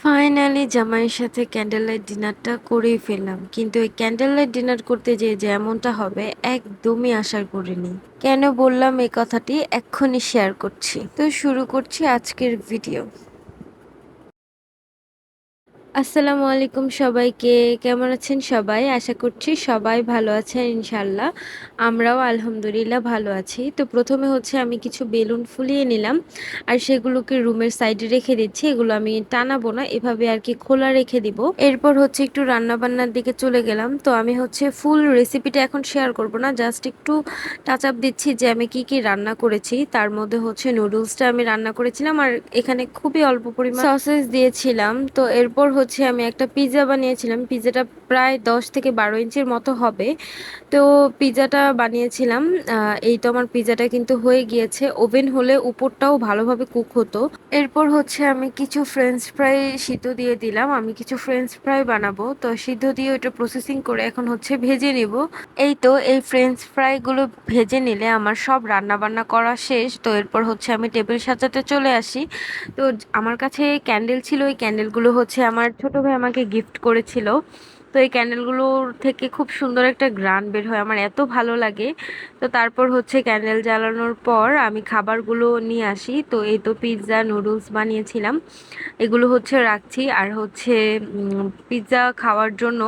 Finally জামাইয়ের সাথে candle light ডিনারটা করেই ফেললাম, কিন্তু এই ক্যান্ডেল লাইট ডিনার করতে যেয়ে যে এমনটা হবে একদমই আশা করিনি। কেন বললাম এই কথাটি এক্ষুনি শেয়ার করছি। তো শুরু করছি আজকের ভিডিও। আসসালামু আলাইকুম সবাইকে। কেমন আছেন সবাই? আশা করছি সবাই ভালো আছেন ইনশাল্লাহ। আমরাও আলহামদুলিল্লাহ ভালো আছি। তো প্রথমে হচ্ছে আমি কিছু বেলুন ফুলিয়ে নিলাম, আর সেগুলোকে রুমের সাইডে রেখে দিচ্ছি। এগুলো আমি টানাবো না, এভাবে আর কি খোলা রেখে দিব। এরপর হচ্ছে একটু রান্না বান্নার দিকে চলে গেলাম। তো আমি হচ্ছে ফুল রেসিপিটা এখন শেয়ার করব না, জাস্ট একটু টাচ আপ দিচ্ছি যে আমি কি কি রান্না করেছি। তার মধ্যে হচ্ছে নুডলসটা আমি রান্না করেছিলাম, আর এখানে খুবই অল্প পরিমাণ সসেস দিয়েছিলাম। তো এরপর হচ্ছে আমি একটা পিৎজা বানিয়েছিলাম। পিৎজাটা প্রায় 10 থেকে 12 ইঞ্চির মতো হবে। তো পিৎজাটা বানিয়েছিলাম। এই তো আমার পিৎজাটা কিন্তু হয়ে গিয়েছে। ওভেন হলে উপরটাও ভালোভাবে কুক হতো। এরপর হচ্ছে আমি কিছু ফ্রেঞ্চ ফ্রাই সিদ্ধ দিয়ে দিলাম। আমি কিছু ফ্রেঞ্চ ফ্রাই বানাবো, তো সিদ্ধ দিয়ে ওটা প্রসেসিং করে এখন হচ্ছে ভেজে নিব। এই তো এই ফ্রেঞ্চ ফ্রাইগুলো ভেজে নিলে আমার সব রান্না বান্না করা শেষ। তো এরপর হচ্ছে আমি টেবিল সাজাতে চলে আসি। তো আমার কাছে ক্যান্ডেল ছিল, এই ক্যান্ডেলগুলো হচ্ছে আমার ছোট ভাই আমাকে গিফট করেছিল। তো এই ক্যান্ডেলগুলোর থেকে খুব সুন্দর একটা ঘ্রাণ বের হয়, আমার এত ভালো লাগে। তো তারপর হচ্ছে ক্যান্ডেল জ্বালানোর পর আমি খাবারগুলো নিয়ে আসি। তো এই তো পিৎজা নুডলস বানিয়েছিলাম, এগুলো হচ্ছে রাখছি। আর হচ্ছে পিৎজা খাওয়ার জন্য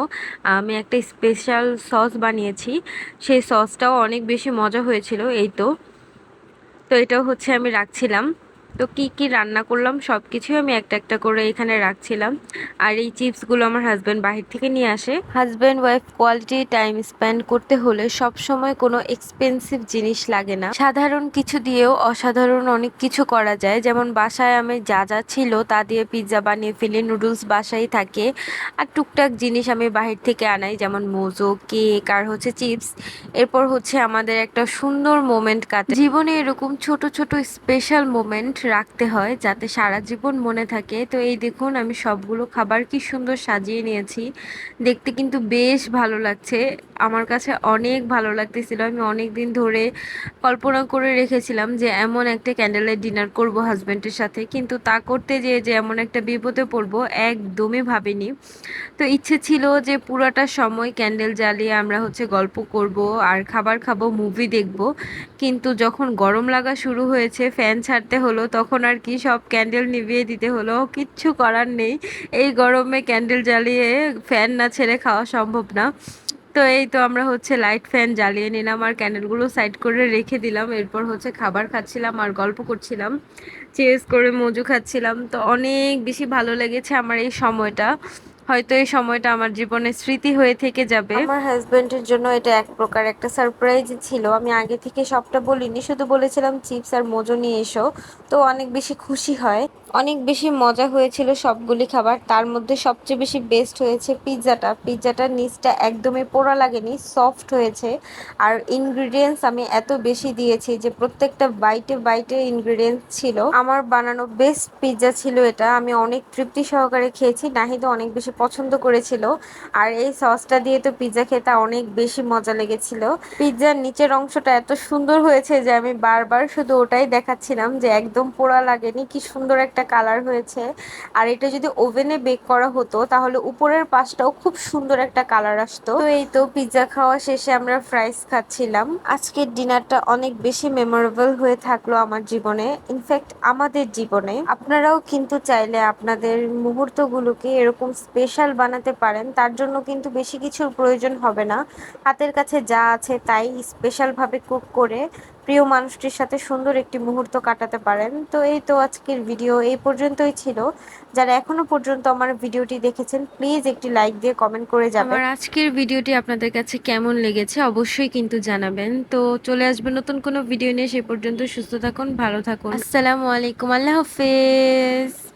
আমি একটা স্পেশাল সস বানিয়েছি, সেই সসটাও অনেক বেশি মজা হয়েছিল। এই তো তো এটাও হচ্ছে আমি রাখছিলাম। তো কি কি রান্না করলাম সব কিছুই আমি একটা একটা করে এখানে রাখছিলাম। আর এই চিপসগুলো আমার হাজব্যান্ড বাহির থেকে নিয়ে আসে। Husband wife quality time spend করতে হলে সব সময় কোনো এক্সপেন্সিভ জিনিস লাগে না, সাধারণ কিছু দিয়েও অসাধারণ অনেক কিছু করা যায়। যেমন বাসায় আমি যা যা ছিল তা দিয়ে পিৎজা বানিয়ে ফেলি, নুডলস বাসায় থাকে, আর টুকটাক জিনিস আমি বাহির থেকে আনাই, যেমন মোজো, কেক আর হচ্ছে চিপস। এরপর হচ্ছে আমাদের একটা সুন্দর মোমেন্ট কাটে জীবনে। এরকম ছোট ছোট স্পেশাল মোমেন্ট রাখতে হয় যাতে সারা জীবন মনে থাকে। তো এই দেখুন আমি সবগুলো খাবার কি সুন্দর সাজিয়ে নিয়েছি, দেখতে কিন্তু বেশ ভালো লাগছে। আমার কাছে অনেক ভালো লাগতেছিল। আমি অনেক দিন ধরে কল্পনা করে রেখেছিলাম যে এমন একটা ক্যান্ডেল ডিনার করব হাজবেন্ডের সাথে, কিন্তু তা করতে যেয়ে যে এমন একটা বিপদে পড়বো একদমই ভাবিনি। তো ইচ্ছে ছিল যে পুরাটা সময় ক্যান্ডেল জ্বালিয়ে আমরা হচ্ছে গল্প করব আর খাবার খাবো, মুভি দেখব। কিন্তু যখন গরম লাগা শুরু হয়েছে, ফ্যান ছাড়তে হলো, তখন আর কি সব ক্যান্ডেল নিভিয়ে দিতে হলো। কিচ্ছু করার নেই, এই গরমে ক্যান্ডেল জ্বালিয়ে ফ্যান না ছেড়ে খাওয়া সম্ভব না। তো এই তো আমরা হচ্ছে লাইট ফ্যান জ্বালিয়ে নিলাম আর ক্যান্ডেলগুলো সাইড করে রেখে দিলাম। এরপর হচ্ছে খাবার খাচ্ছিলাম আর গল্প করছিলাম, চেস করে মজু খাচ্ছিলাম। তো অনেক বেশি ভালো লেগেছে আমার এই সময়টা। হয়তো এই সময়টা আমার জীবনের স্মৃতি হয়ে থেকে যাবে। আমার হাজবেন্ডের জন্য এটা এক প্রকার একটা সারপ্রাইজ ছিল। আমি আগে থেকে সবটা বলিনি, শুধু বলেছিলাম চিপস আর মোজো নিয়ে এসো। তো অনেক বেশি খুশি হয়, অনেক বেশি মজা হয়েছিল সবগুলি খাবার। তার মধ্যে সবচেয়ে বেশি বেস্ট হয়েছে পিৎজাটা। পিৎজাটার নিচটা একদমই পোড়া লাগেনি, সফট হয়েছে। আর ইনগ্রিডিয়েন্টস আমি এত বেশি দিয়েছি যে প্রত্যেকটা বাইটে বাইটে ইনগ্রিডিয়েন্টস ছিল। আমার বানানো বেস্ট পিৎজা ছিল এটা। আমি অনেক তৃপ্তি সহকারে খেয়েছি, নাহিদও অনেক বেশি পছন্দ করেছিল। আর এই সসটা দিয়ে তো পিৎজা খেতে অনেক বেশি মজা লেগেছিল। পিৎজার নিচের অংশটা এত সুন্দর হয়েছে যে আমি বারবার শুধু ওটাই দেখাচ্ছিলাম যে একদম পোড়া লাগেনি, কি সুন্দর একটা কালার হয়েছে। আর এটা যদি ওভেনে বেক করা হতো তাহলে উপরের পাশটাও খুব সুন্দর একটা কালার আসতো। তো এই তো পিৎজা খাওয়া শেষে আমরা ফ্রাইস খাচ্ছিলাম। আজকের ডিনারটা অনেক বেশি মেমোরেবল হয়ে থাকলো আমার জীবনে, ইনফ্যাক্ট আমাদের জীবনে। আপনারাও কিন্তু চাইলে আপনাদের মুহূর্তগুলোকে এরকম স্পেশাল বানাতে পারেন। তার জন্য কিন্তু বেশি কিছুর প্রয়োজন হবে না, হাতের কাছে যা আছে তাই স্পেশাল ভাবে কুক করে প্রিয় মানুষটির সাথে সুন্দর একটি মুহূর্ত কাটাতে পারেন। তো এই তো আজকের ভিডিও এই পর্যন্তই ছিল। যারা এখনো পর্যন্ত আমার ভিডিওটি দেখেছেন প্লিজ একটি লাইক দিয়ে কমেন্ট করে যাবেন। আমার আজকের ভিডিওটি আপনাদের কাছে কেমন লেগেছে অবশ্যই কিন্তু জানাবেন। তো চলে আসবেন নতুন কোনো ভিডিও নিয়ে, সে পর্যন্ত সুস্থ থাকুন, ভালো থাকুন। আসসালামু আলাইকুম, আল্লাহ হাফেজ।